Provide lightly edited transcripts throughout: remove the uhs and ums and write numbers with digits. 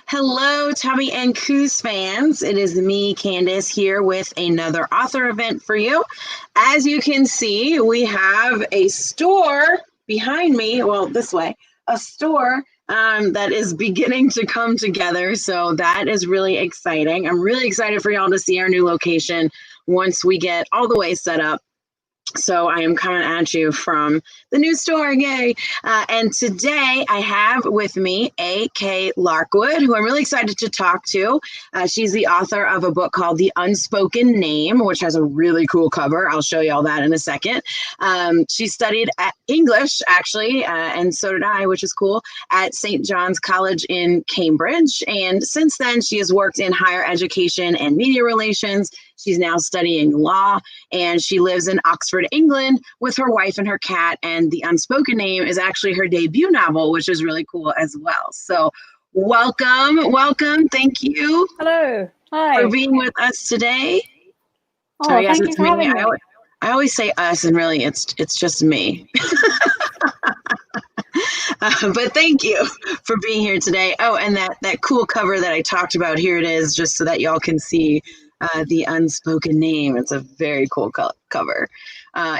Hello, Tommy and Coos fans. It is me, Candace, here with another author event for you. As you can see, we have a store behind me, well, this way, a store that is beginning to come together. So that is really exciting. I'm really excited for y'all to see our new location once we get all the way set up. So I am coming at you from the new store, yay! And today I have with me A.K. Larkwood, who I'm really excited to talk to. She's the author of a book called The Unspoken Name, which has a really cool cover. I'll show you all that in a second. She studied at English, actually, and so did I, which is cool, at St. John's College in Cambridge. And since then, she has worked in higher education and media relations. She's now studying law, and she lives in Oxford, England, with her wife and her cat. And The Unspoken Name is actually her debut novel, which is really cool as well. So welcome. Thank you. Hello. Hi. For being with us today. Oh, thank you for having me. I always say us, and really it's just me. But thank you for being here today. Oh, and that cool cover that I talked about, here it is, just so that y'all can see The Unspoken Name. It's a very cool cover.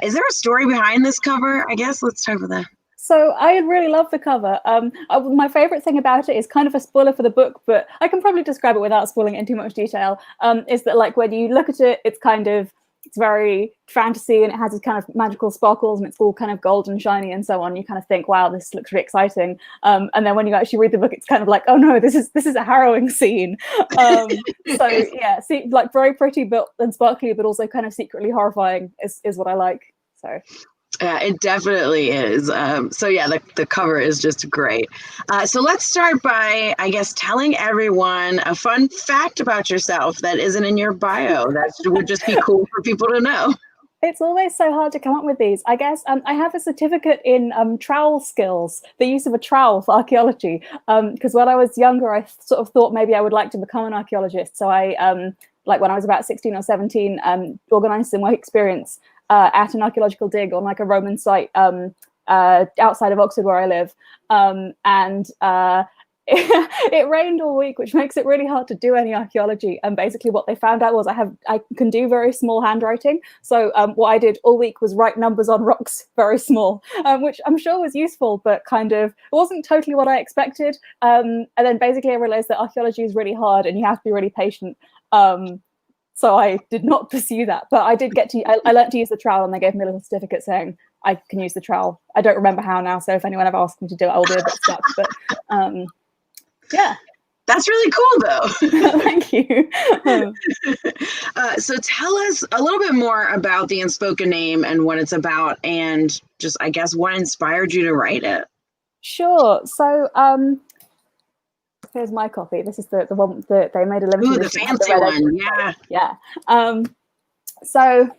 Is there a story behind this cover? I guess let's talk about that. So I really love the cover. My favorite thing about it is kind of a spoiler for the book, but I can probably describe it without spoiling it in too much detail. Is that, like, when you look at it, it's very fantasy, and it has these kind of magical sparkles, and it's all kind of gold and shiny and so on. You kind of think, wow, this looks really exciting. And then when you actually read the book, it's kind of like, oh no, this is a harrowing scene. So yeah, like very pretty and sparkly, but also kind of secretly horrifying is what I like. So. Yeah, it definitely is. So yeah, the cover is just great. So let's start by, I guess, telling everyone a fun fact about yourself that isn't in your bio. That would just be cool for people to know. It's always so hard to come up with these. I guess I have a certificate in trowel skills, the use of a trowel for archaeology. Because when I was younger, I sort of thought maybe I would like to become an archaeologist. So I, like when I was about 16 or 17, organized some work experience at an archaeological dig on like a Roman site outside of Oxford, where I live. It rained all week, which makes it really hard to do any archaeology. And basically what they found out was I can do very small handwriting. So what I did all week was write numbers on rocks very small, which I'm sure was useful, but kind of it wasn't totally what I expected. And then basically I realized that archaeology is really hard and you have to be really patient. So I did not pursue that, but I did I learned to use the trowel, and they gave me a little certificate saying I can use the trowel. I don't remember how now, so if anyone ever asks me to do it, I'll be a bit stuck, but yeah. That's really cool, though. Thank you. So tell us a little bit more about The Unspoken Name and what it's about, and just, I guess, what inspired you to write it. Sure. So here's my copy. This is the one that they made a limited edition. The fancy one, yeah. Yeah. So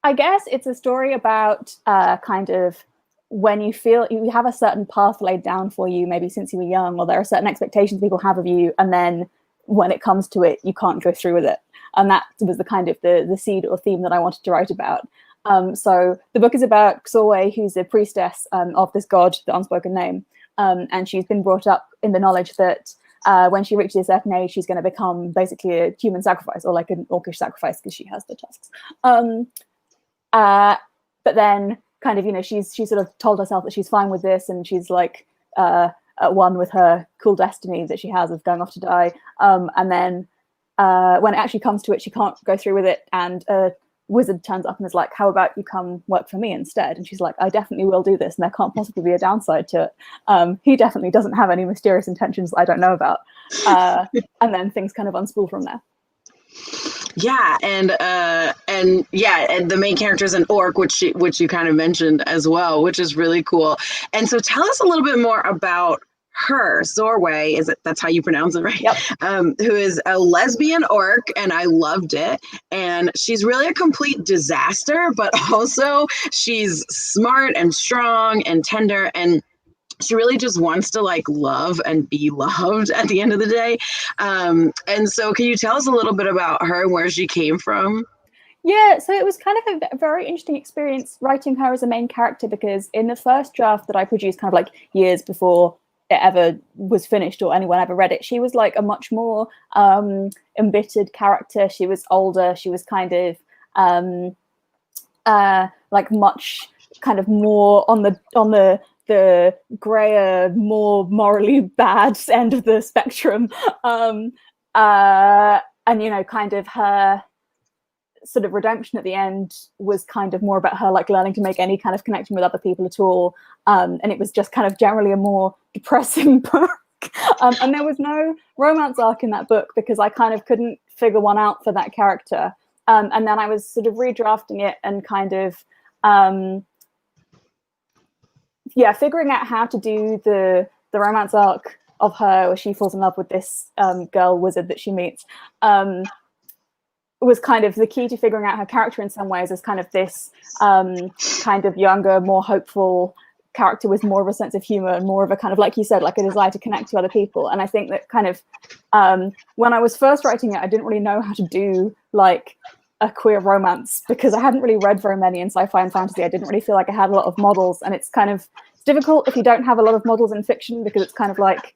I guess it's a story about kind of when you feel you have a certain path laid down for you, maybe since you were young, or there are certain expectations people have of you, and then when it comes to it, you can't go through with it. And that was the kind of the seed or theme that I wanted to write about. So the book is about Xorwe, who's a priestess of this god, the Unspoken Name. And she's been brought up in the knowledge that when she reaches a certain age, she's going to become basically a human sacrifice, or like an orcish sacrifice, because she has the tusks. But then kind of, she's sort of told herself that she's fine with this, and she's like at one with her cool destiny that she has of going off to die. And then when it actually comes to it, she can't go through with it, and wizard turns up and is like, how about you come work for me instead? And she's like, I definitely will do this, and there can't possibly be a downside to it. He definitely doesn't have any mysterious intentions that I don't know about. And then things kind of unspool from there. Yeah, and the main character is an orc, which you kind of mentioned as well, which is really cool. And so tell us a little bit more about her, Xorwe, that's how you pronounce it, right? Yep. Who is a lesbian orc, and I loved it. And she's really a complete disaster, but also she's smart and strong and tender, and she really just wants to like love and be loved at the end of the day. And so can you tell us a little bit about her and where she came from? Yeah, so it was kind of a very interesting experience writing her as a main character, because in the first draft that I produced kind of like years before it ever was finished or anyone ever read it. She was like a much more embittered character. She was older. She was kind of like much kind of more on the grayer, more morally bad end of the spectrum. And you know, kind of her sort of redemption at the end was kind of more about her like learning to make any kind of connection with other people at all. And it was just kind of generally a more depressing book. And there was no romance arc in that book because I kind of couldn't figure one out for that character. And then I was sort of redrafting it and kind of figuring out how to do the romance arc of her where she falls in love with this girl wizard that she meets. Was kind of the key to figuring out her character in some ways as kind of this kind of younger, more hopeful character with more of a sense of humor and more of a kind of, like you said, like a desire to connect to other people. And I think that kind of when I was first writing it, I didn't really know how to do like a queer romance because I hadn't really read very many in sci-fi and fantasy. I didn't really feel like I had a lot of models, and it's difficult if you don't have a lot of models in fiction because it's kind of like,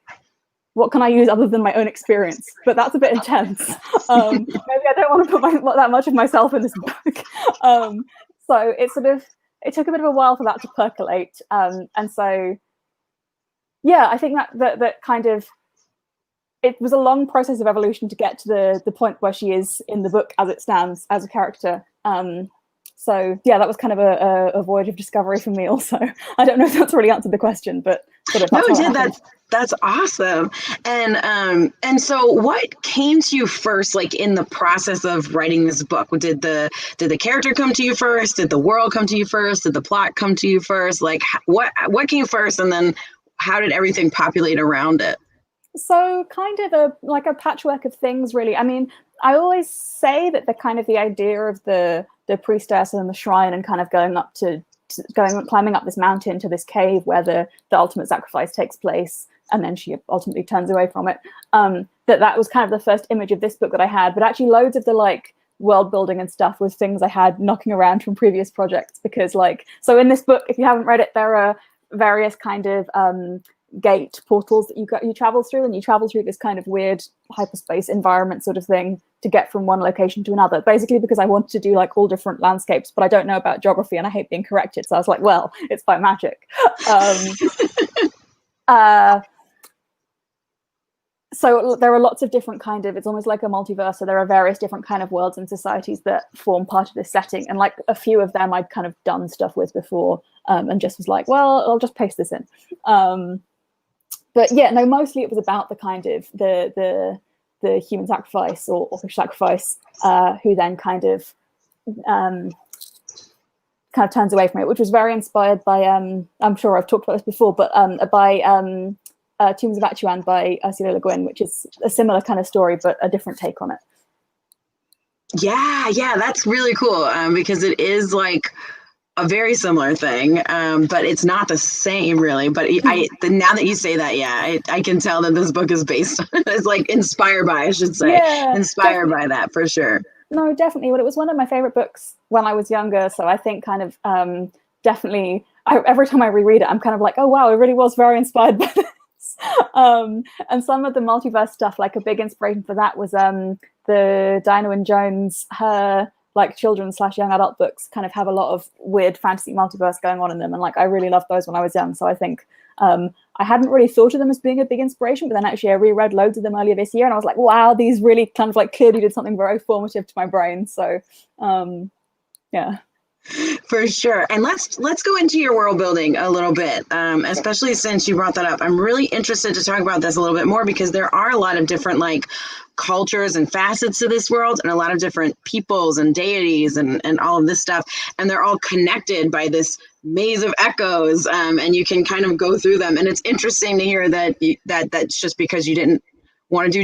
what can I use other than my own experience? But that's a bit intense. Maybe I don't want to put that much of myself in this book. So it took a bit of a while for that to percolate. And so, yeah, I think that kind of, it was a long process of evolution to get to the point where she is in the book as it stands as a character. So yeah, that was kind of a voyage of discovery for me also. I don't know if that's really answered the question, but sort of. No, it did. That's awesome. And so what came to you first, like in the process of writing this book? Did the character come to you first? Did the world come to you first? Did the plot come to you first? Like what came first, and then how did everything populate around it? So kind of a patchwork of things, really. I mean, I always say that the idea of the priestess and the shrine and kind of climbing up this mountain to this cave where the ultimate sacrifice takes place, and then she ultimately turns away from it. That was kind of the first image of this book that I had, but actually loads of the like world building and stuff was things I had knocking around from previous projects, because like, so in this book, if you haven't read it, there are various kind of gate portals that you travel through, and you travel through this kind of weird hyperspace environment sort of thing to get from one location to another, basically because I wanted to do like all different landscapes, but I don't know about geography and I hate being corrected, so I was like, well, it's by magic. So there are lots of different kind of, it's almost like a multiverse, so there are various different kind of worlds and societies that form part of this setting, and like a few of them I'd kind of done stuff with before, and just was like, well, I'll just paste this in. But yeah, no, mostly it was about the kind of the human sacrifice or orcish sacrifice, who then kind of turns away from it, which was very inspired by I'm sure I've talked about this before, but by Tombs of Atuan by Ursula Le Guin, which is a similar kind of story but a different take on it. Yeah, that's really cool, because it is like a very similar thing, but it's not the same really. But now that you say that, yeah, I can tell that this book is based on, it's like inspired by, I should say, inspired by that for sure. No, definitely. Well, it was one of my favorite books when I was younger, so I think kind of definitely every time I reread it, I'm kind of like, oh wow, it really was very inspired by this. And some of the multiverse stuff, like a big inspiration for that was the Diana Wynne Jones, her like children's / young adult books kind of have a lot of weird fantasy multiverse going on in them, and like I really loved those when I was young, so I think I hadn't really thought of them as being a big inspiration, but then actually I reread loads of them earlier this year and I was like, wow, these really kind of like clearly did something very formative to my brain. So yeah. For sure. And let's go into your world building a little bit, especially since you brought that up. I'm really interested to talk about this a little bit more, because there are a lot of different like cultures and facets to this world, and a lot of different peoples and deities and all of this stuff. And they're all connected by this maze of echoes, and you can kind of go through them. And it's interesting to hear that that's just because you didn't want to do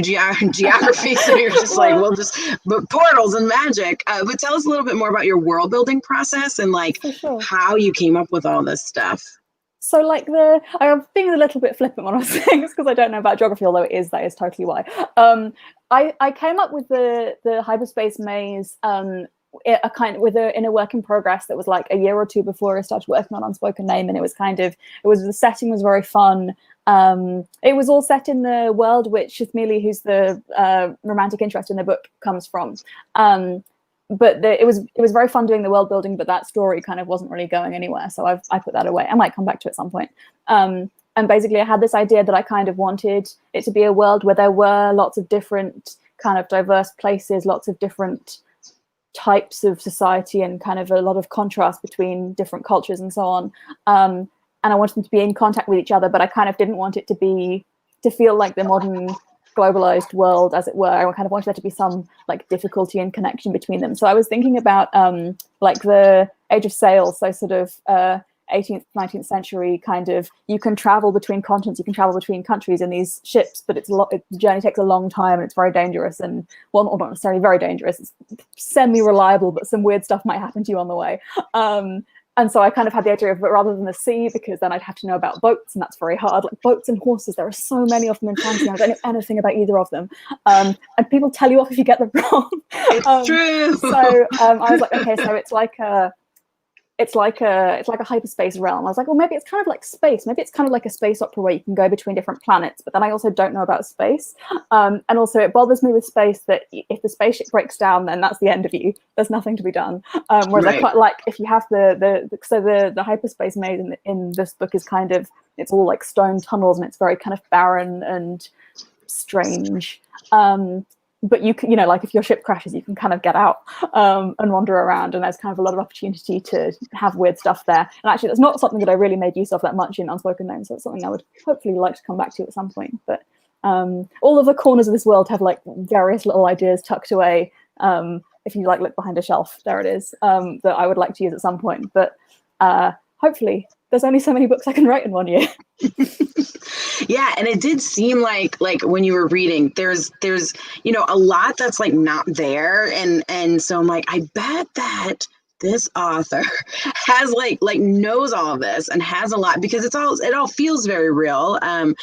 geography, so you're just like, well, but portals and magic. But tell us a little bit more about your world building process and like how you came up with all this stuff. So like I'm being a little bit flippant when I was saying this because I don't know about geography, although that is totally why. I came up with the hyperspace maze in a work in progress that was like a year or two before I started working on Unspoken Name, and it was the setting was very fun. It was all set in the world which Shithmili, who's the romantic interest in the book, comes from. But it was very fun doing the world building, but that story kind of wasn't really going anywhere, so I put that away. I might come back to it at some point. And basically I had this idea that I kind of wanted it to be a world where there were lots of different kind of diverse places, lots of different types of society, and kind of a lot of contrast between different cultures and so on. And I wanted them to be in contact with each other, but I kind of didn't want it to feel like the modern globalized world, as it were. I kind of wanted there to be some like difficulty and connection between them. So I was thinking about like the Age of Sail, so sort of 18th, 19th century kind of, you can travel between continents, you can travel between countries in these ships, but the journey takes a long time and it's very dangerous, and well, not necessarily very dangerous, it's semi-reliable, but some weird stuff might happen to you on the way. And so I kind of had the idea of, but rather than the sea, because then I'd have to know about boats, and that's very hard. Like boats and horses, there are so many of them in fantasy. I don't know anything about either of them. And people tell you off if you get them wrong. It's true. So I was like, okay, so it's like a hyperspace realm. I was like, well, maybe it's kind of like space. Maybe it's kind of like a space opera where you can go between different planets. But then I also don't know about space. And also it bothers me with space that if the spaceship breaks down, then that's the end of you. There's nothing to be done. Whereas I quite like if you have the hyperspace maze in this book is kind of, it's all like stone tunnels and it's very kind of barren and strange. But you know, like if your ship crashes, you can kind of get out and wander around, and there's kind of a lot of opportunity to have weird stuff there. And actually, that's not something that I really made use of that much in Unspoken Name, so it's something I would hopefully like to come back to at some point. But all of the corners of this world have like various little ideas tucked away. If you like look behind a shelf, there it is, that I would like to use at some point. But hopefully, there's only so many books I can write in 1 year. Yeah, and it did seem like when you were reading, there's you know, a lot that's like not there, and so I'm like, I bet that this author has like knows all of this and has a lot, because it all feels very real. And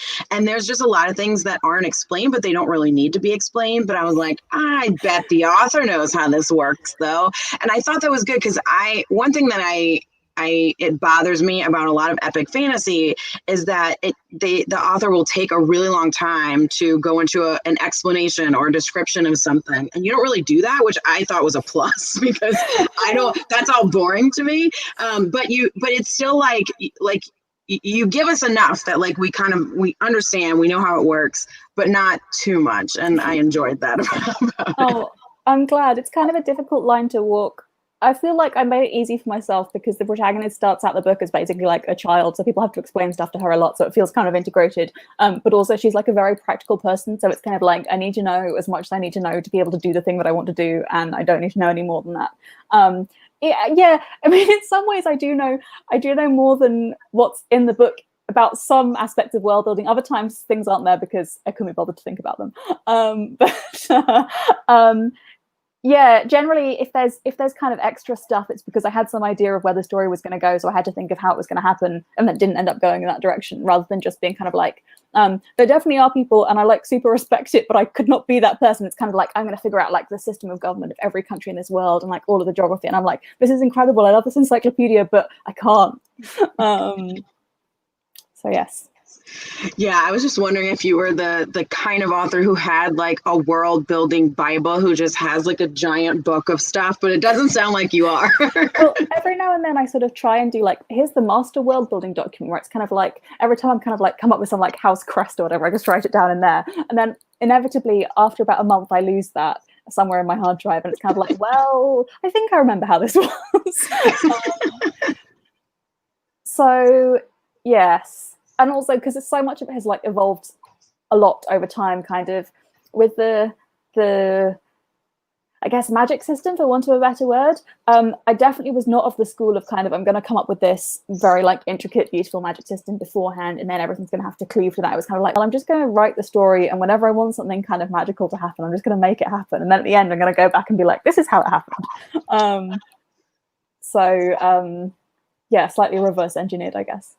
there's just a lot of things that aren't explained, but they don't really need to be explained. But I was like, I bet the author knows how this works though. And I thought that was good, because one thing that it bothers me about a lot of epic fantasy is that the author will take a really long time to go into an explanation or a description of something, and you don't really do that, which I thought was a plus, because that's all boring to me. But it's still like you give us enough that like we understand, we know how it works, but not too much, and I enjoyed that about it. I'm glad. It's kind of a difficult line to walk. I feel like I made it easy for myself because the protagonist starts out the book as basically like a child, so people have to explain stuff to her a lot, so it feels kind of integrated. But also she's like a very practical person, so it's kind of like, I need to know as much as I need to know to be able to do the thing that I want to do, and I don't need to know any more than that. Yeah, I mean, in some ways I do know more than what's in the book about some aspects of world building. Other times things aren't there because I couldn't be bothered to think about them. Yeah, generally, if there's kind of extra stuff, it's because I had some idea of where the story was going to go, so I had to think of how it was going to happen, and that didn't end up going in that direction, rather than just being kind of like, there definitely are people, and I like super respect it, but I could not be that person. It's kind of like, I'm going to figure out like the system of government of every country in this world and like all of the geography, and I'm like, this is incredible, I love this encyclopedia, but I can't. So yes. Yeah, I was just wondering if you were the kind of author who had like a world building Bible, who just has like a giant book of stuff, but it doesn't sound like you are. Well, every now and then I sort of try and do like, here's the master world building document, where it's kind of like, every time I'm kind of like come up with some like house crest or whatever, I just write it down in there. And then inevitably after about a month, I lose that somewhere in my hard drive. And it's kind of like, well, I think I remember how this was. So yes. And also because it's so much of it has like evolved a lot over time, kind of with the I guess magic system, for want of a better word. I definitely was not of the school of kind of, I'm going to come up with this very like intricate, beautiful magic system beforehand, and then everything's going to have to cleave to that. It was kind of like, well, I'm just going to write the story, and whenever I want something kind of magical to happen, I'm just going to make it happen. And then at the end, I'm going to go back and be like, this is how it happened. Yeah, slightly reverse engineered, I guess.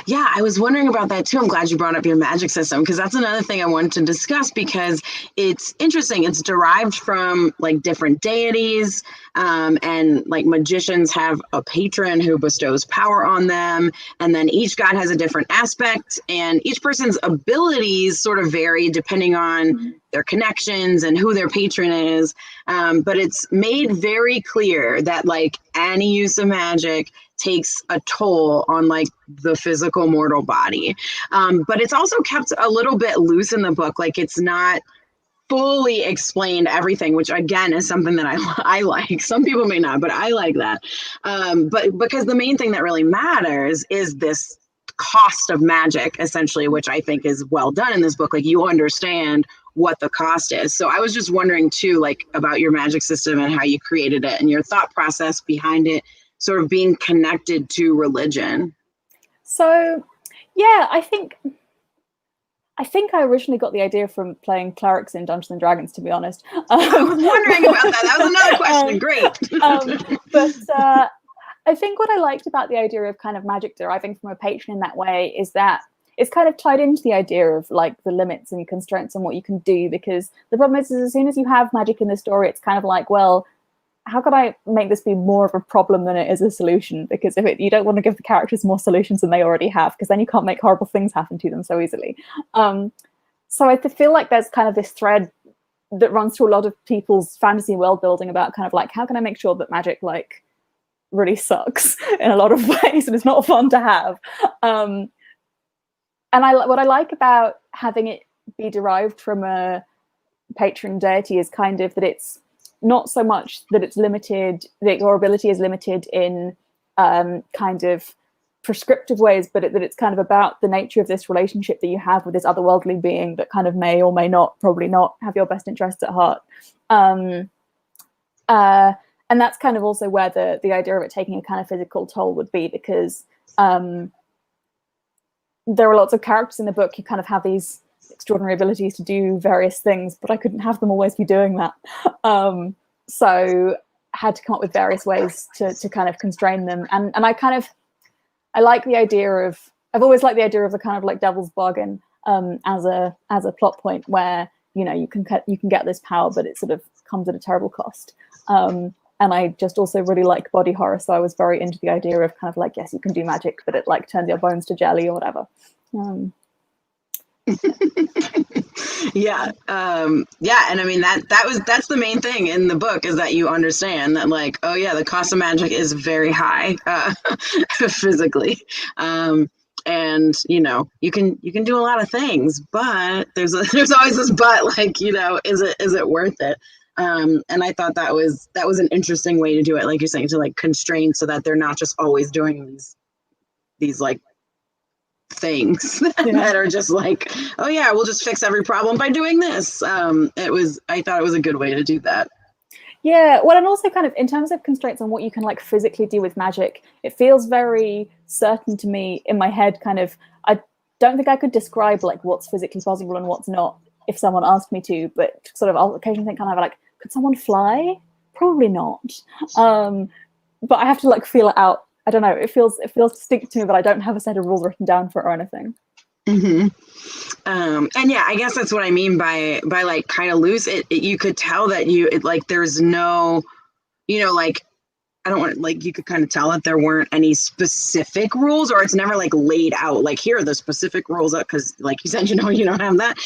Yeah, I was wondering about that too. I'm glad you brought up your magic system because that's another thing I wanted to discuss because it's interesting. It's derived from like different deities, and like magicians have a patron who bestows power on them, and then each god has a different aspect, and each person's abilities sort of vary depending on their connections and who their patron is. But it's made very clear that like any use of magic takes a toll on like the physical mortal body. But it's also kept a little bit loose in the book. Like it's not fully explained everything, which again is something that I like. Some people may not, but I like that. But because the main thing that really matters is this cost of magic, essentially, which I think is well done in this book. Like you understand what the cost is. So I was just wondering too, like about your magic system and how you created it and your thought process behind it sort of being connected to religion. So, yeah, I think I originally got the idea from playing clerics in Dungeons and Dragons, to be honest. I was wondering about that. That was another question. Great. But I think what I liked about the idea of kind of magic deriving from a patron in that way is that it's kind of tied into the idea of like the limits and constraints on what you can do, because the problem is as soon as you have magic in the story, it's kind of like, well, how can I make this be more of a problem than it is a solution? Because you don't want to give the characters more solutions than they already have, because then you can't make horrible things happen to them so easily. So I feel like there's kind of this thread that runs through a lot of people's fantasy world building about kind of like, how can I make sure that magic like really sucks in a lot of ways and it's not fun to have? And what I like about having it be derived from a patron deity is kind of that it's not so much that it's limited, that your ability is limited in kind of prescriptive ways, but that it's kind of about the nature of this relationship that you have with this otherworldly being that kind of may or may not, probably not, have your best interests at heart. And that's kind of also where the idea of it taking a kind of physical toll would be, because there are lots of characters in the book who kind of have these extraordinary abilities to do various things, but I couldn't have them always be doing that. So I had to come up with various ways to kind of constrain them. And I like the idea of, I've always liked the idea of the kind of like devil's bargain as a plot point where, you know, you can get this power, but it sort of comes at a terrible cost. And I just also really like body horror, so I was very into the idea of kind of like, yes, you can do magic, but it like turns your bones to jelly or whatever. Yeah. And I mean that's the main thing in the book, is that you understand that like, oh yeah, the cost of magic is very high physically. And you know, you can do a lot of things, but there's always this but, like, you know, is it worth it? And I thought that was an interesting way to do it, like you're saying, to like constrain so that they're not just always doing these like things that are just like, oh yeah, we'll just fix every problem by doing this. I thought it was a good way to do that. Yeah, well, and also kind of in terms of constraints on what you can like physically do with magic, it feels very certain to me in my head, kind of, I don't think I could describe like what's physically possible and what's not if someone asked me to, but sort of I'll occasionally think kind of like, could someone fly? Probably not. But I have to like feel it out. I don't know. It feels distinct to me, but I don't have a set of rules written down for it or anything. Mm-hmm. And yeah, I guess that's what I mean by like kind of loose. You could tell that like there's no, you know, like I don't want, like, you could kind of tell that there weren't any specific rules, or it's never like laid out like, here are the specific rules, because like you said, you know, you don't have that.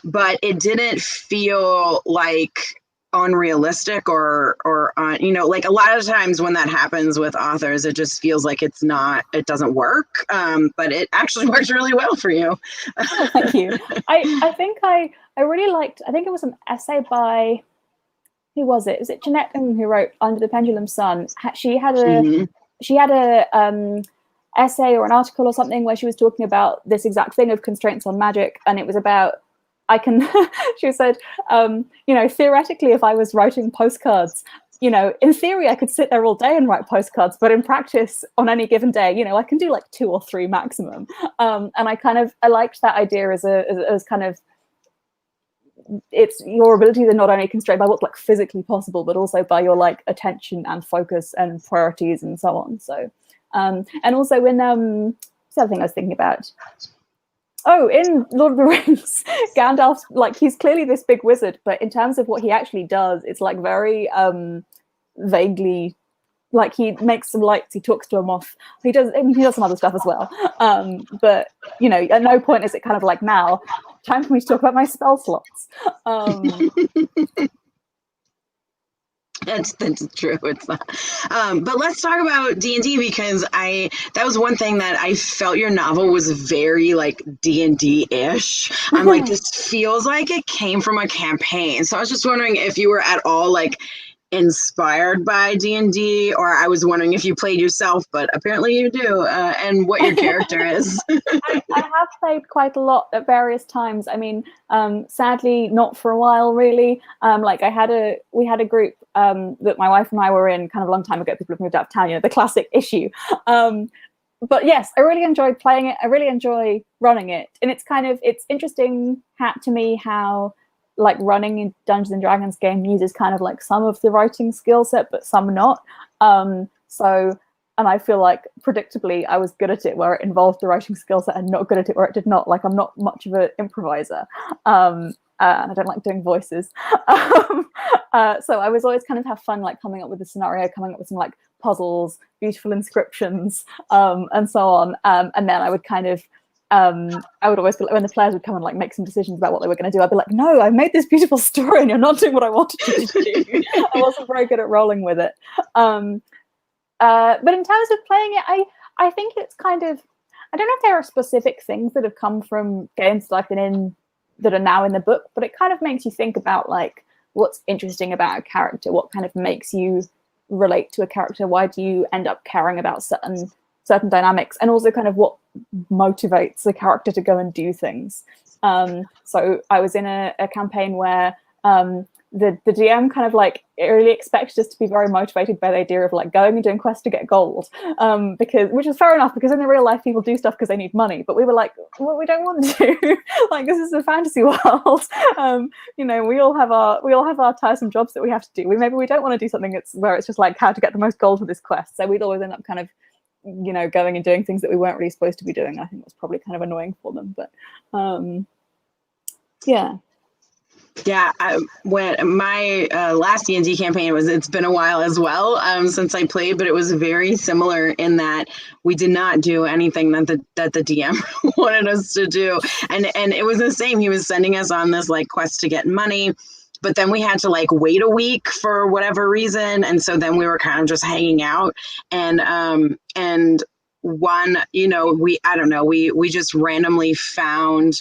But it didn't feel like unrealistic or you know, like a lot of times when that happens with authors, it just feels like it doesn't work. But it actually works really well for you. Oh, thank you. I think I really liked, I think it was an essay by, who was it? Was it Jeanette who wrote Under the Pendulum Sun? She had a essay or an article or something where she was talking about this exact thing of constraints on magic, and it was about, she said, you know, theoretically, if I was writing postcards, you know, in theory, I could sit there all day and write postcards, but in practice, on any given day, you know, I can do like 2 or 3 maximum. And I liked that idea as kind of, it's your ability to not only constrained by what's like physically possible, but also by your like attention and focus and priorities and so on. So, and also in the other thing I was thinking about? Oh, in Lord of the Rings, Gandalf's like, he's clearly this big wizard, but in terms of what he actually does, it's like very vaguely, like he makes some lights, he talks to a moth, he does some other stuff as well. But you know, at no point is it kind of like, now, time for me to talk about my spell slots. That's true. It's not. But let's talk about D&D, because that was one thing that I felt your novel was very like D&D-ish. I'm like, this feels like it came from a campaign. So I was just wondering if you were at all like inspired by D&D, or I was wondering if you played yourself, but apparently you do, and what your character is. I have played quite a lot at various times. I mean, sadly, not for a while, really. Like we had a group that my wife and I were in kind of a long time ago. People have moved out of town, you know, the classic issue. But yes, I really enjoyed playing it. I really enjoy running it. And it's interesting to me how like running in Dungeons and Dragons game uses kind of like some of the writing skill set, but some not. And I feel like predictably I was good at it where it involved the writing skill set and not good at it where it did not. Like I'm not much of an improviser. And I don't like doing voices. So I was always kind of have fun like coming up with a scenario, coming up with some like puzzles, beautiful inscriptions, and so on. And then I would kind of I would always be like, when the players would come and like make some decisions about what they were going to do, I'd be like, no, I made this beautiful story and you're not doing what I wanted you to do. I wasn't very good at rolling with it. But in terms of playing it, I think it's kind of, I don't know if there are specific things that have come from games that I've been in that are now in the book, but it kind of makes you think about like what's interesting about a character, what kind of makes you relate to a character, why do you end up caring about certain dynamics, and also kind of what motivates the character to go and do things. So I was in a campaign where the DM kind of like really expected us to be very motivated by the idea of like going and doing quests to get gold, which is fair enough, because in the real life people do stuff because they need money, but we were like, well, we don't want to. Like, this is a fantasy world. You know, we all have our tiresome jobs that we have to do. Maybe we don't want to do something where it's just like how to get the most gold for this quest. So we'd always end up kind of, you know, going and doing things that we weren't really supposed to be doing. I think it was probably kind of annoying for them, but yeah. Yeah, when my last D&D campaign it's been a while as well since I played, but it was very similar in that we did not do anything that the DM wanted us to do, and it was the same. He was sending us on this like quest to get money, but then we had to like wait a week for whatever reason, and so then we were kind of just hanging out, and one, you know, we just randomly found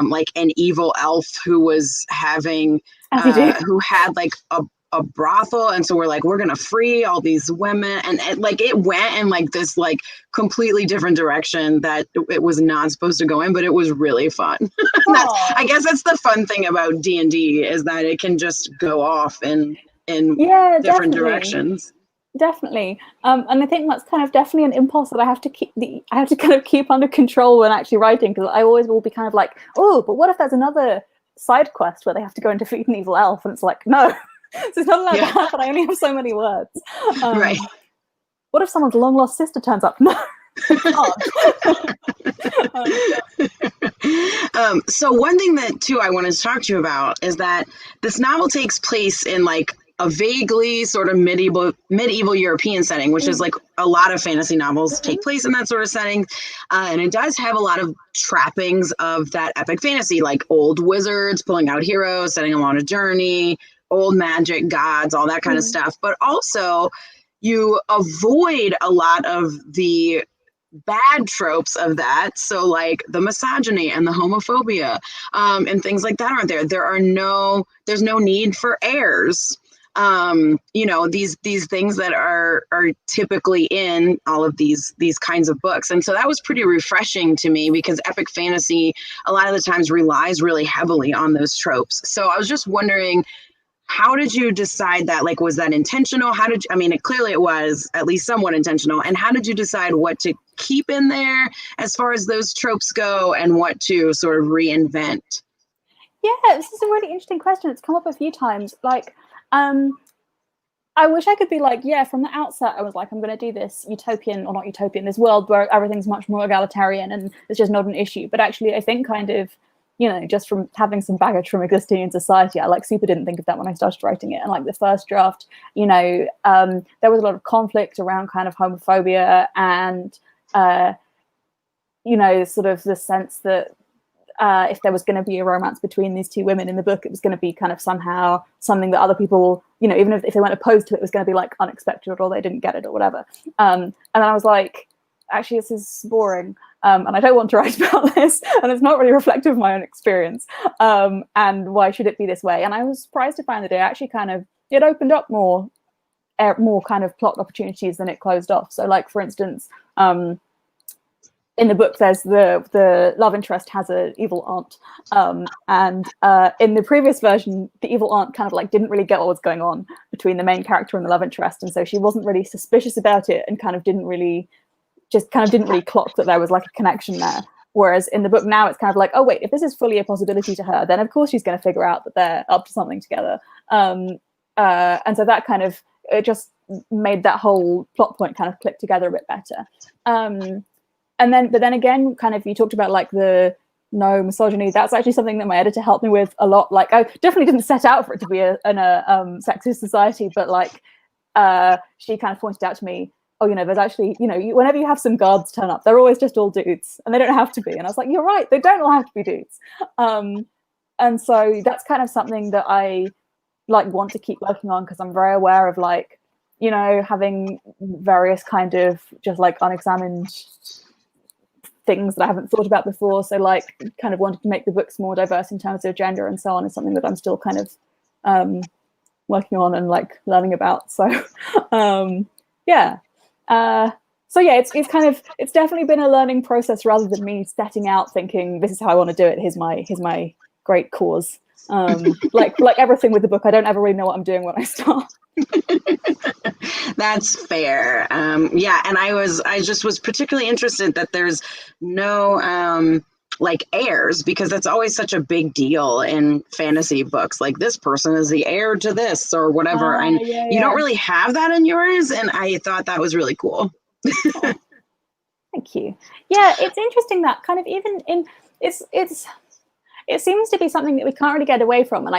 like an evil elf who was having who had like a brothel, and so we're like, we're gonna free all these women, and it went in like this like completely different direction that it was not supposed to go in, but it was really fun. I guess that's the fun thing about D&D, is that it can just go off in different directions. Definitely. And I think that's kind of definitely an impulse that I have to kind of keep under control when actually writing, because I always will be kind of like, oh, but what if there's another side quest where they have to go and defeat an evil elf? And it's like, no, it's not allowed to happen. I only have so many words. Right. What if someone's long lost sister turns up? No. So one thing that too I wanted to talk to you about is that this novel takes place in like a vaguely sort of medieval European setting, which is like a lot of fantasy novels take place in that sort of setting. And it does have a lot of trappings of that epic fantasy, like old wizards pulling out heroes, setting them on a journey, old magic gods, all that kind of stuff. But also you avoid a lot of the bad tropes of that. So like the misogyny and the homophobia and things like that aren't there. There's no need for heirs. You know, these things that are typically in all of these kinds of books. And so that was pretty refreshing to me, because epic fantasy a lot of the times relies really heavily on those tropes. So I was just wondering, how did you decide that? Like, was that intentional? Clearly it was at least somewhat intentional. And how did you decide what to keep in there as far as those tropes go, and what to sort of reinvent? Yeah, this is a really interesting question. It's come up a few times. Like, I wish I could be like, yeah, from the outset, I was like, I'm going to do this utopian, or not utopian, this world where everything's much more egalitarian and it's just not an issue. But actually, I think kind of, you know, just from having some baggage from existing in society, I like super didn't think of that when I started writing it. And like the first draft, you know, there was a lot of conflict around kind of homophobia and, you know, sort of the sense that if there was going to be a romance between these two women in the book, it was going to be kind of somehow something that other people, you know, even if they weren't opposed to it, it was going to be like unexpected or they didn't get it or whatever. And then I was like, actually, this is boring. And I don't want to write about this. And it's not really reflective of my own experience. And why should it be this way? And I was surprised to find that it actually kind of, it opened up more kind of plot opportunities than it closed off. So like, for instance, in the book, there's the love interest has an evil aunt, and in the previous version, the evil aunt kind of like didn't really get what was going on between the main character and the love interest, and so she wasn't really suspicious about it, and kind of didn't really clock that there was like a connection there. Whereas in the book now, it's kind of like, oh wait, if this is fully a possibility to her, then of course she's going to figure out that they're up to something together, and so that kind of it just made that whole plot point kind of click together a bit better. But then again, kind of, you talked about like the no misogyny. That's actually something that my editor helped me with a lot. Like, I definitely didn't set out for it to be a sexist society, but like, she kind of pointed out to me, oh, you know, there's actually, you know, whenever you have some guards turn up, they're always just all dudes, and they don't have to be. And I was like, you're right, they don't all have to be dudes. And so that's kind of something that I like want to keep working on, because I'm very aware of like, you know, having various kind of just like unexamined things that I haven't thought about before. So like kind of wanted to make the books more diverse in terms of gender and so on is something that I'm still kind of working on and like learning about. So yeah. So yeah, it's kind of, it's definitely been a learning process rather than me setting out thinking this is how I want to do it. Here's my great cause. Like everything with the book, I don't ever really know what I'm doing when I start. That's fair. Yeah, and I just was particularly interested that there's no like heirs, because that's always such a big deal in fantasy books. Like, this person is the heir to this or whatever, and you don't really have that in yours, and I thought that was really cool. Oh, thank you. Yeah, it's interesting that kind of even in it seems to be something that we can't really get away from, and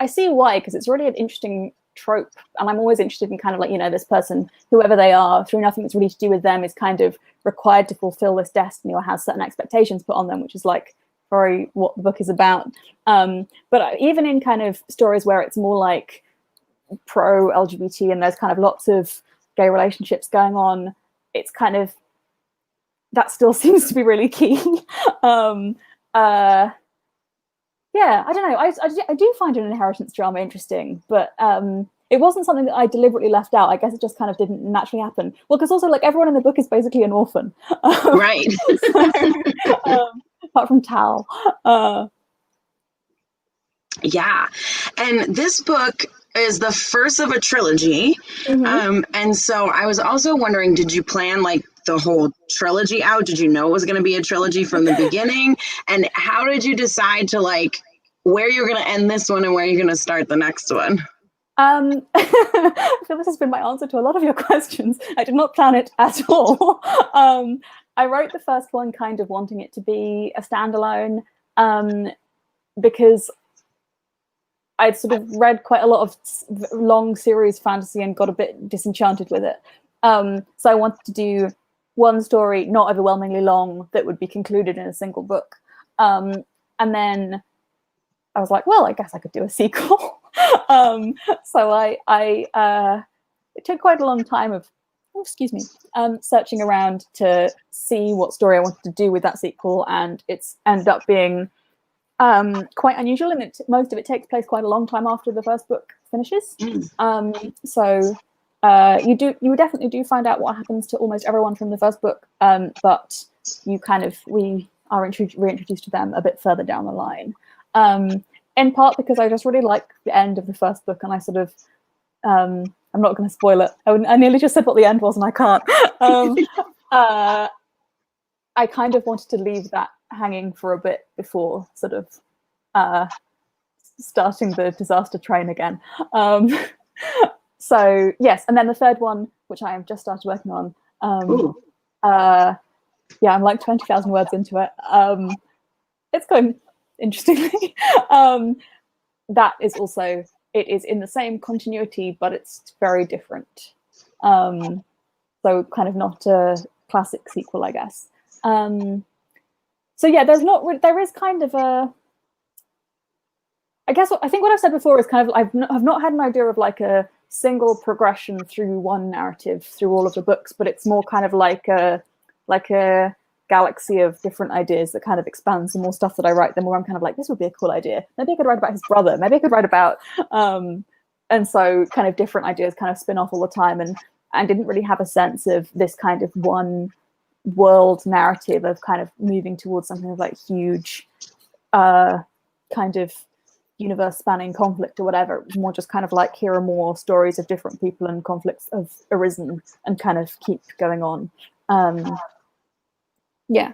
I see why, because it's really an interesting trope, and I'm always interested in kind of like, you know, this person, whoever they are, through nothing that's really to do with them, is kind of required to fulfill this destiny or has certain expectations put on them, which is like very what the book is about. But even in kind of stories where it's more like pro LGBT and there's kind of lots of gay relationships going on, it's kind of, that still seems to be really key. Yeah, I don't know. I do find an inheritance drama interesting, but it wasn't something that I deliberately left out. I guess it just kind of didn't naturally happen. Well, because also like everyone in the book is basically an orphan, right? Apart from Tal. Yeah, and this book is the first of a trilogy. And so I was also wondering, did you plan like the whole trilogy out? Did you know it was going to be a trilogy from the beginning? And how did you decide to like where you're going to end this one and where you're going to start the next one? I feel this has been my answer to a lot of your questions. I did not plan it at all. I wrote the first one kind of wanting it to be a standalone, because I'd sort of read quite a lot of long series fantasy and got a bit disenchanted with it. So I wanted to do one story, not overwhelmingly long, that would be concluded in a single book. And then I was like, well, I guess I could do a sequel. So it took quite a long time of, searching around to see what story I wanted to do with that sequel, and it's ended up being quite unusual, and most of it takes place quite a long time after the first book finishes. So you definitely do find out what happens to almost everyone from the first book, but we are reintroduced to them a bit further down the line. In part because I just really like the end of the first book, and I sort of I'm not going to spoil it. I nearly just said what the end was, and I can't. I kind of wanted to leave that hanging for a bit before sort of starting the disaster train again. So yes, and then the third one, which I have just started working on. Yeah, I'm like 20,000 words into it. It's going interestingly. That is also, it is in the same continuity, but it's very different. So kind of not a classic sequel, I guess. So yeah, there is kind of a, I guess I think what I've said before is kind of, I've not had an idea of like a single progression through one narrative through all of the books, but it's more kind of like a galaxy of different ideas that kind of expands the more stuff that I write, the more I'm kind of like, this would be a cool idea. Maybe I could write about his brother. Maybe I could write about, and so kind of different ideas kind of spin off all the time. And I didn't really have a sense of this kind of one world narrative of kind of moving towards something of like huge kind of universe spanning conflict or whatever. It was more just kind of like, here are more stories of different people and conflicts have arisen and kind of keep going on. Yeah.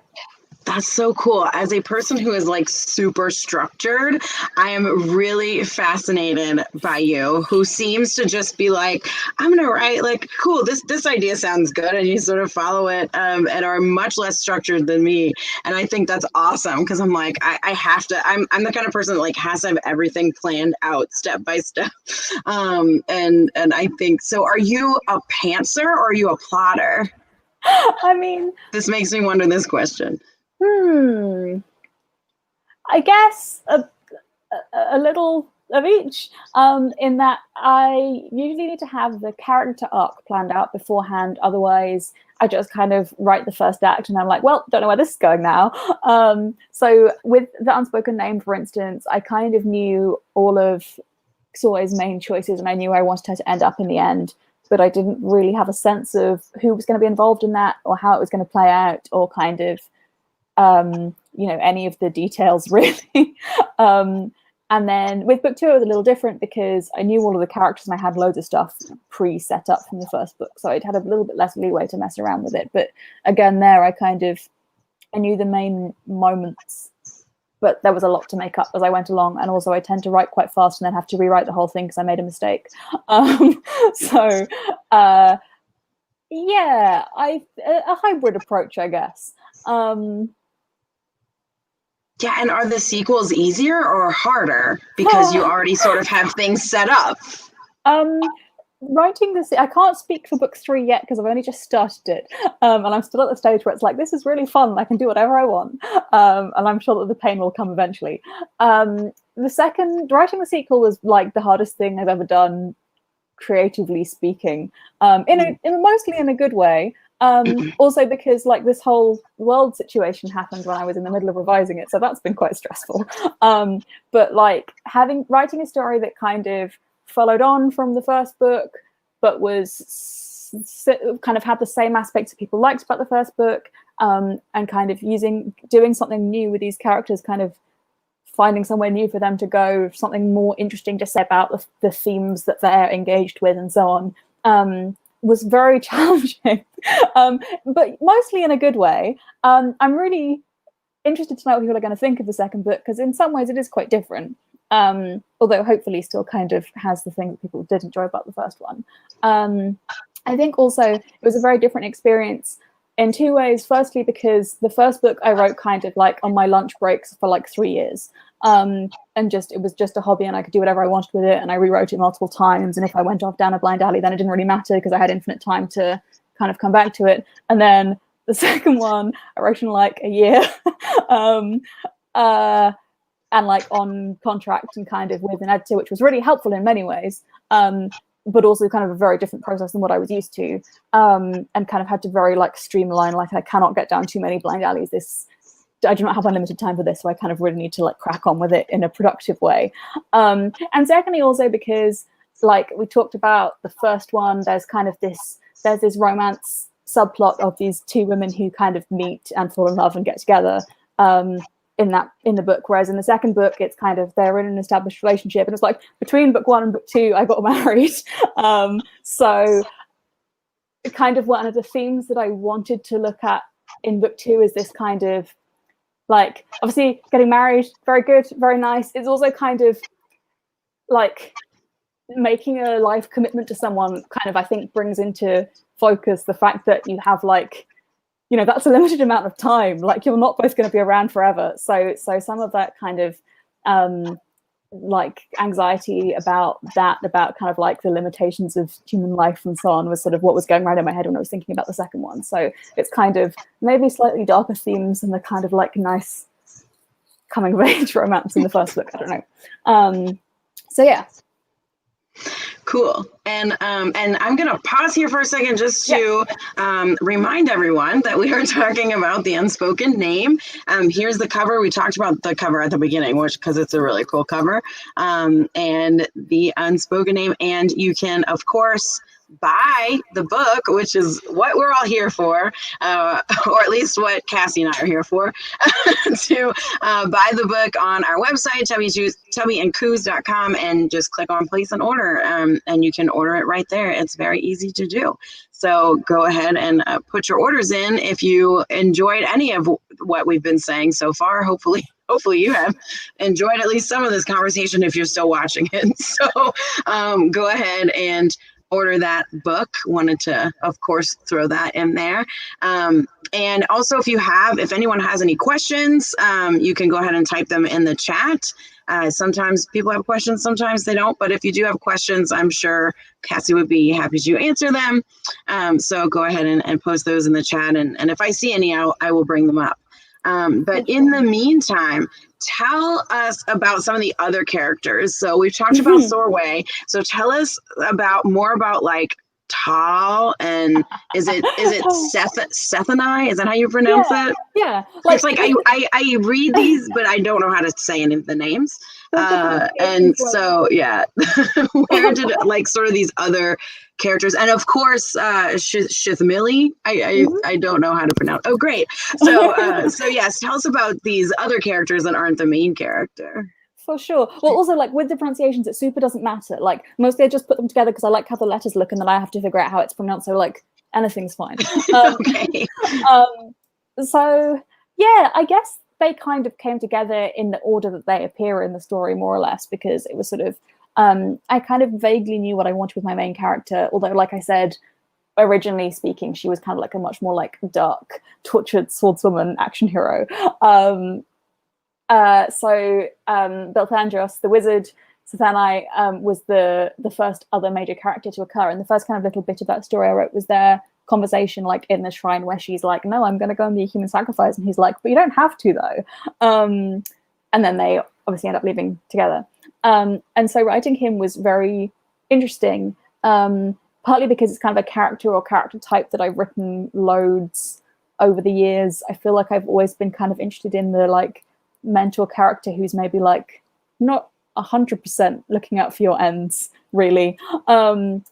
That's so cool. As a person who is like super structured, I am really fascinated by you, who seems to just be like, I'm gonna write like, cool, this idea sounds good, and you sort of follow it, and are much less structured than me. And I think that's awesome, because I'm like, I have to, I'm the kind of person that like has to have everything planned out step by step. And I think so. Are you a pantser or are you a plotter? I mean, this makes me wonder this question. I guess a little of each, in that I usually need to have the character arc planned out beforehand. Otherwise, I just kind of write the first act and I'm like, well, don't know where this is going now. So with the Unspoken Name, for instance, I kind of knew all of Soy's main choices and I knew I wanted her to end up in the end, but I didn't really have a sense of who was going to be involved in that or how it was going to play out or kind of any of the details really. And then with book 2 it was a little different because I knew all of the characters and I had loads of stuff pre-set up from the first book, so I'd had a little bit less leeway to mess around with it. But again, there I knew the main moments, but there was a lot to make up as I went along. And also I tend to write quite fast and then have to rewrite the whole thing because I made a mistake. Yeah, a hybrid approach, I guess. Yeah, and are the sequels easier or harder because you already sort of have things set up? Writing this, I can't speak for book 3 yet because I've only just started it, and I'm still at the stage where it's like, this is really fun, I can do whatever I want, and I'm sure that the pain will come eventually. Writing the sequel was like the hardest thing I've ever done, creatively speaking, mostly in a good way. Also because like this whole world situation happened when I was in the middle of revising it, so that's been quite stressful. But like writing a story that kind of followed on from the first book, but was kind of had the same aspects that people liked about the first book, and kind of doing something new with these characters, kind of finding somewhere new for them to go, something more interesting to say about the themes that they're engaged with and so on. Was very challenging, but mostly in a good way. I'm really interested to know what people are going to think of the second book, because in some ways it is quite different, although hopefully still kind of has the thing that people did enjoy about the first one. I think also it was a very different experience in 2 ways. Firstly, because the first book I wrote kind of like on my lunch breaks for like 3 years. And it was just a hobby and I could do whatever I wanted with it, and I rewrote it multiple times, and if I went off down a blind alley then it didn't really matter because I had infinite time to kind of come back to it. And then the second one I wrote in like a year, and like on contract and kind of with an editor, which was really helpful in many ways, but also kind of a very different process than what I was used to, and kind of had to very like streamline, like I cannot get down too many blind alleys, I do not have unlimited time for this, so I kind of really need to like crack on with it in a productive way. And secondly, also because like we talked about the first one, there's this romance subplot of these 2 women who kind of meet and fall in love and get together in the book, whereas in the second book it's kind of they're in an established relationship, and it's like between book 1 and book 2 I got married. So kind of one of the themes that I wanted to look at in book 2 is this kind of like, obviously getting married, very good, very nice. It's also kind of like making a life commitment to someone kind of, I think, brings into focus the fact that you have like, you know, that's a limited amount of time. Like you're not both going to be around forever. So some of that kind of like anxiety about that, about kind of like the limitations of human life and so on, was sort of what was going around in my head when I was thinking about the second one. So it's kind of maybe slightly darker themes and the kind of like nice coming of age romance in the first book. I don't know. So yeah. Cool. And I'm going to pause here for a second just to remind everyone that we are talking about the Unspoken Name. Here's the cover. We talked about the cover at the beginning, which because it's a really cool cover. And the Unspoken Name. And you can, of course, buy the book, which is what we're all here for, or at least what Cassie and I are here for, to buy the book on our website, tubbyandcoos.com, and just click on place an order, and you can order it right there. It's very easy to do. So go ahead and put your orders in if you enjoyed any of what we've been saying so far. Hopefully you have enjoyed at least some of this conversation if you're still watching it. So go ahead and order that book. Wanted to, of course, throw that in there. And also, if anyone has any questions, you can go ahead and type them in the chat. Sometimes people have questions, sometimes they don't. But if you do have questions, I'm sure Cassie would be happy to answer them. So go ahead and post those in the chat. And if I see any, I will bring them up. But in the meantime, tell us about some of the other characters. So we've talked about Sorway. So tell us more about like Tal, and is it Sethani? Is that how you pronounce it? Yeah. It's like I read these, but I don't know how to say any of the names. And so yeah, where did like sort of these other characters, and of course Shithmilly. I don't know how to pronounce. Oh, great. So yes, tell us about these other characters that aren't the main character. For sure. Well, also, like, with the pronunciations, it super doesn't matter. Like, mostly I just put them together because I like how the letters look, and then I have to figure out how it's pronounced. So, like, anything's fine. Okay. So, yeah, I guess they kind of came together in the order that they appear in the story, more or less, because it was sort of, I kind of vaguely knew what I wanted with my main character, although, like I said, originally speaking, she was kind of like a much more, like, dark, tortured swordswoman action hero. So Belthandros, the wizard, Sethani, was the first other major character to occur. And the first kind of little bit of that story I wrote was their conversation, like in the shrine, where she's like, "No, I'm going to go and be a human sacrifice," and he's like, "But you don't have to, though." And then they obviously end up living together. And so writing him was very interesting, partly because it's kind of a character or character type that I've written loads over the years. I feel like I've always been kind of interested in the like mentor character who's maybe like not 100% looking out for your ends, really. So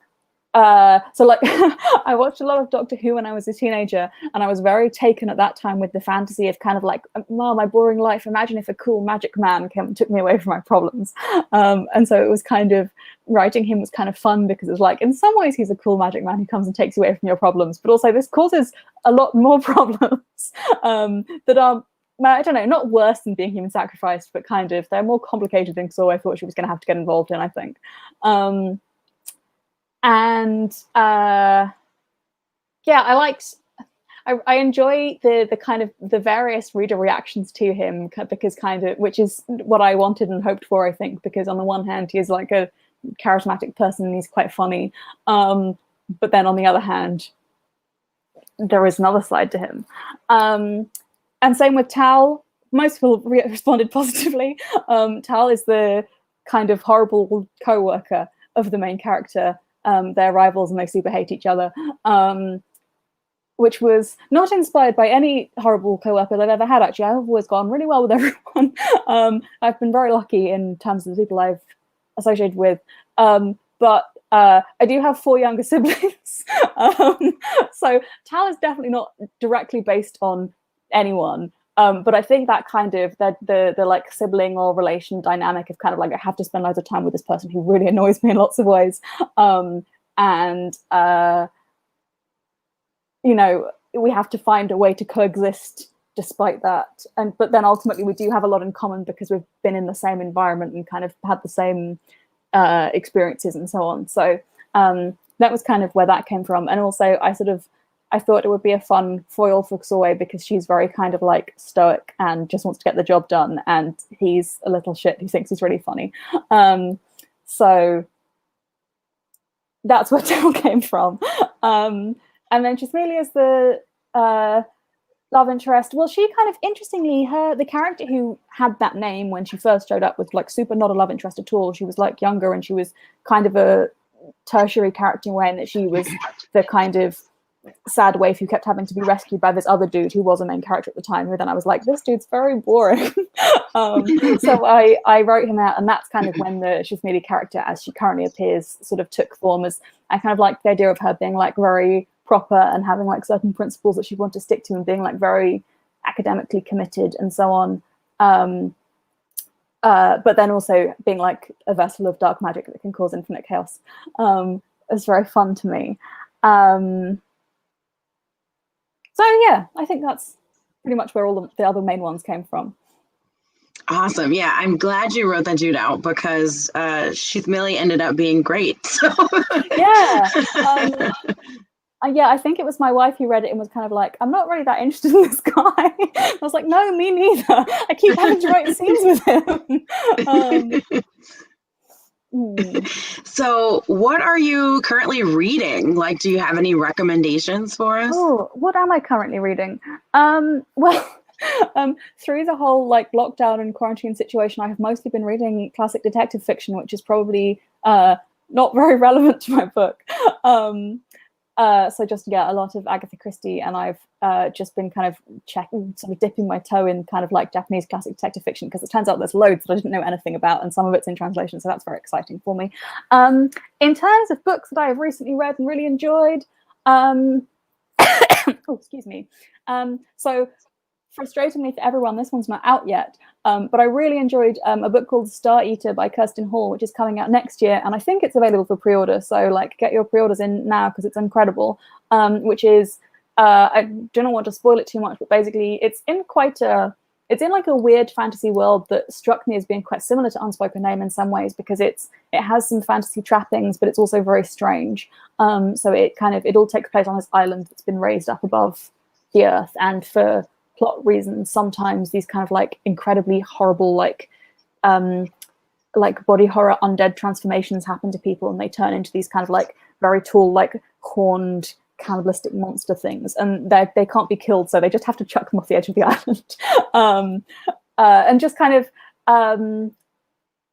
like I watched a lot of Doctor Who when I was a teenager, and I was very taken at that time with the fantasy of kind of like, "Oh, my boring life, imagine if a cool magic man came and took me away from my problems." And so it was kind of, writing him was kind of fun because it was like, in some ways he's a cool magic man who comes and takes you away from your problems, but also this causes a lot more problems that are, I don't know, not worse than being human sacrificed, but kind of, they're more complicated than I thought she was going to have to get involved in, I think. Yeah, I enjoy the kind of the various reader reactions to him, because kind of, which is what I wanted and hoped for, I think, because on the one hand he is like a charismatic person and he's quite funny, but then on the other hand there is another side to him. And same with Tal. Most people responded positively. Tal is the kind of horrible co-worker of the main character. They're rivals and they super hate each other, which was not inspired by any horrible co-workers I've ever had, actually. I've always gone really well with everyone. I've been very lucky in terms of the people I've associated with. But I do have 4 younger siblings. So Tal is definitely not directly based on anyone, but I think that kind of the like sibling or relation dynamic of kind of like, I have to spend loads of time with this person who really annoys me in lots of ways, and you know, we have to find a way to coexist despite that. But then ultimately we do have a lot in common because we've been in the same environment and kind of had the same experiences and so on. So that was kind of where that came from. And also I thought it would be a fun foil for Xorway because she's very kind of like stoic and just wants to get the job done, and he's a little shit who thinks he's really funny. So that's where Del came from. And then Chismelia is the love interest. Well, she kind of, interestingly, the character who had that name when she first showed up was like super not a love interest at all. She was like younger, and she was kind of a tertiary character in a way, in that she was the kind of sad waif who kept having to be rescued by this other dude who was a main character at the time, who then I was like, this dude's very boring. So I wrote him out, and that's kind of when the Chismelia character, as she currently appears, sort of took form. As I kind of liked the idea of her being like very proper and having like certain principles that she'd want to stick to, and being like very academically committed and so on. But then also being like a vessel of dark magic that can cause infinite chaos. It's very fun to me. So yeah, I think that's pretty much where all the other main ones came from. Awesome. Yeah, I'm glad you wrote that dude out, because Chismelia ended up being great. So. Yeah. Yeah, I think it was my wife who read it and was kind of like, I'm not really that interested in this guy. I was like, no, me neither. I keep having to write scenes with him. So what are you currently reading? Like, do you have any recommendations for us? Oh, what am I currently reading? Well, through the whole like lockdown and quarantine situation, I have mostly been reading classic detective fiction, which is probably not very relevant to my book. So just, yeah, a lot of Agatha Christie, and I've just been kind of sort of dipping my toe in kind of like Japanese classic detective fiction, because it turns out there's loads that I didn't know anything about, and some of it's in translation, so that's very exciting for me. In terms of books that I have recently read and really enjoyed, oh, excuse me. So frustratingly for everyone, this one's not out yet, but I really enjoyed a book called Star Eater by Kirsten Hall, which is coming out next year, and I think it's available for pre-order, so like get your pre-orders in now because it's incredible. Which is, I don't want to spoil it too much, but basically it's in like a weird fantasy world that struck me as being quite similar to Unspoken Name in some ways, because it has some fantasy trappings, but it's also very strange. So it all takes place on this island that's been raised up above the earth, and for plot reasons, sometimes these kind of like incredibly horrible like body horror undead transformations happen to people, and they turn into these kind of like very tall like horned cannibalistic monster things, and they can't be killed, so they just have to chuck them off the edge of the island. And just kind of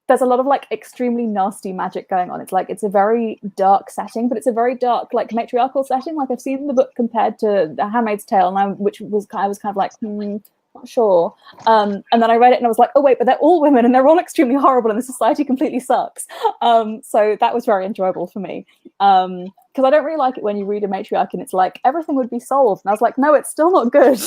there's a lot of like extremely nasty magic going on. It's a very dark setting, but it's a very dark like matriarchal setting. Like I've seen the book compared to The Handmaid's Tale, and I was kind of like, not sure. And then I read it and I was like, oh wait, but they're all women and they're all extremely horrible and the society completely sucks. So that was very enjoyable for me. Because I don't really like it when you read a matriarch and it's like everything would be solved, and I was like, no, it's still not good.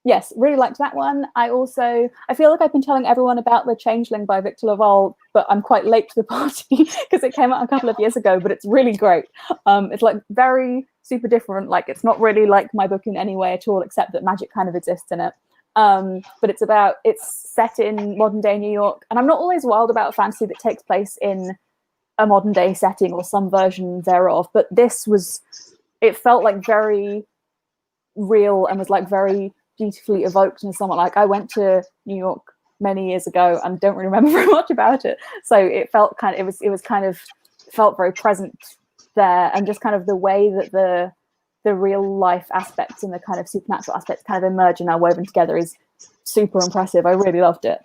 Yes, really liked that one. I feel like I've been telling everyone about The Changeling by Victor Laval, but I'm quite late to the party because it came out a couple of years ago, but it's really great. It's like very super different. Like it's not really like my book in any way at all, except that magic kind of exists in it. But it's set in modern day New York, and I'm not always wild about fantasy that takes place in a modern day setting or some version thereof, but it felt like very real and was like very beautifully evoked in someone. Like I went to New York many years ago and don't really remember very much about it, so it felt kind of felt very present there, and just kind of the way that the real life aspects and the kind of supernatural aspects kind of emerge and are woven together is super impressive. I really loved it.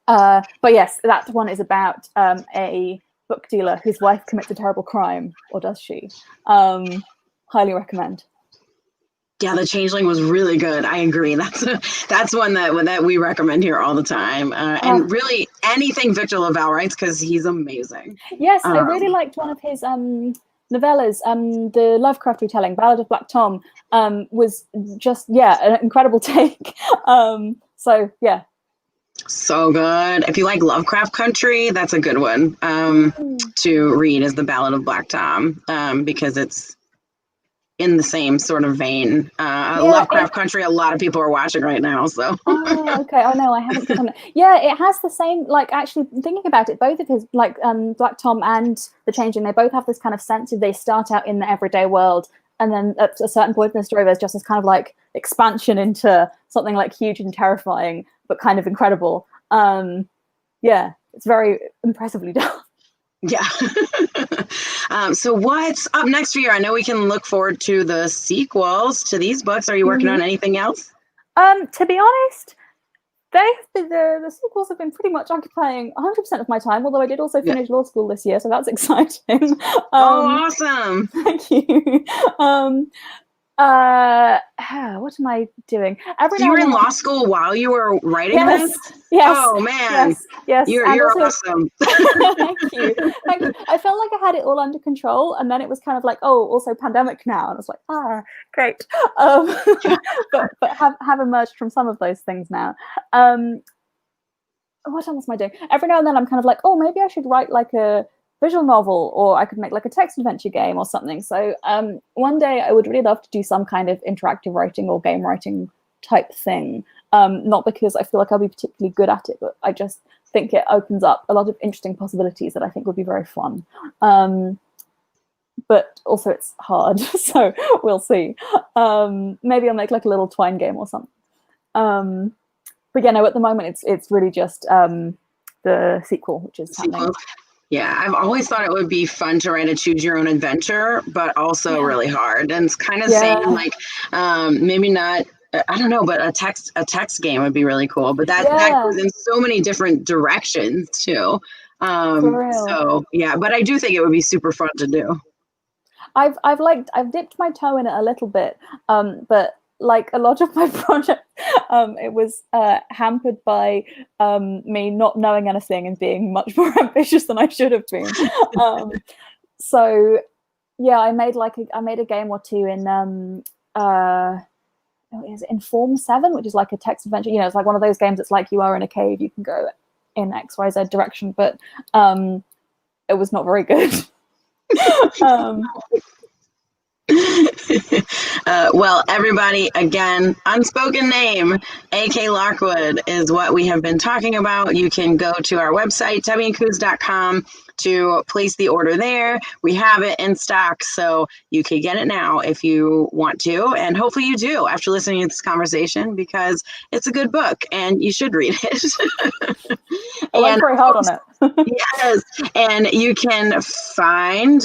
But yes, that one is about a book dealer whose wife commits a terrible crime, or does she? Highly recommend. Yeah, The Changeling was really good. I agree. That's one that we recommend here all the time. And really anything Victor Laval writes, because he's amazing. Yes, I really liked one of his novellas, the Lovecraft retelling, Ballad of Black Tom, was just, an incredible take. So, yeah. So good. If you like Lovecraft country, that's a good one to read, is the Ballad of Black Tom, because it's in the same sort of vein. Lovecraft Country, a lot of people are watching right now. So. Oh, okay. Oh no, I haven't done it. Yeah, it has the same. Like actually thinking about it, both of his like Black Tom and The Changeling, they both have this kind of sense of they start out in the everyday world, and then at a certain point in the story, there's just this kind of like expansion into something like huge and terrifying, but kind of incredible. Yeah, it's very impressively done. Yeah. So what's up next for you? I know we can look forward to the sequels to these books. Are you working on anything else? To be honest, the sequels have been pretty much occupying 100% of my time, although I did also finish law school this year, so that's exciting. Awesome. Thank you. What am I doing? So you were in law school while you were writing this? Yes. Oh man. Yes. You're also, awesome. Thank you. I felt like I had it all under control, and then it was kind of like, oh, also pandemic now, and I was like, great. But have emerged from some of those things now. What else am I doing? Every now and then I'm kind of like, oh, maybe I should write like a visual novel, or I could make like a text adventure game or something. So one day I would really love to do some kind of interactive writing or game writing type thing. Not because I feel like I'll be particularly good at it, but I just think it opens up a lot of interesting possibilities that I think would be very fun. But also it's hard, so we'll see. Maybe I'll make like a little Twine game or something. But yeah, no, at the moment it's really just the sequel, which is happening. Yeah, I've always thought it would be fun to write a choose your own adventure, but also really hard. And it's kind of saying like maybe not, I don't know, but a text game would be really cool. But that goes in so many different directions too. So yeah, but I do think it would be super fun to do. I've dipped my toe in it a little bit, but like a lot of my projects, it was hampered by me not knowing anything and being much more ambitious than I should have been. So yeah, I made a game or two in is it in Form 7, which is like a text adventure. You know, it's like one of those games. It's like you are in a cave, you can go in XYZ direction, but it was not very good. Well, everybody, again, Unspoken Name, AK Larkwood, is what we have been talking about. You can go to our website, tubbyandcoos.com, to place the order there. We have it in stock, so you can get it now if you want to, and hopefully you do after listening to this conversation, because it's a good book and you should read it. I worked very hard on it. Yes, and you can find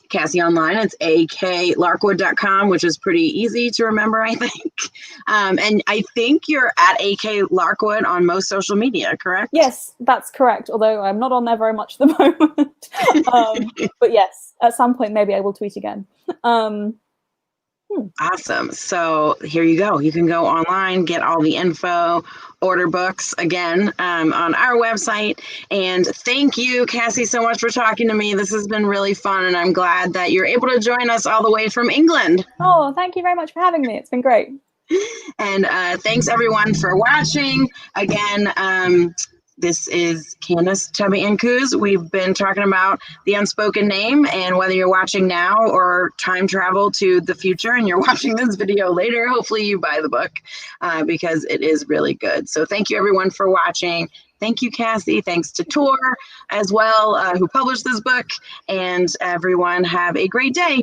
Cassie online. It's aklarkwood.com, which is pretty easy to remember, I think. And I think you're at AK Larkwood on most social media, correct? Yes, that's correct, although I'm not on there very much at the moment. But yes, at some point maybe I will tweet again. Awesome. So here you go. You can go online, get all the info, order books again on our website. And thank you, Cassie, so much for talking to me. This has been really fun, and I'm glad that you're able to join us all the way from England. Oh, thank you very much for having me. It's been great. And thanks everyone for watching. Again, this is Candace, Tubby, and Coos. We've been talking about The Unspoken Name, and whether you're watching now or time travel to the future and you're watching this video later, hopefully you buy the book because it is really good. So thank you everyone for watching. Thank you, Cassie. Thanks to Tor as well, who published this book, and everyone have a great day.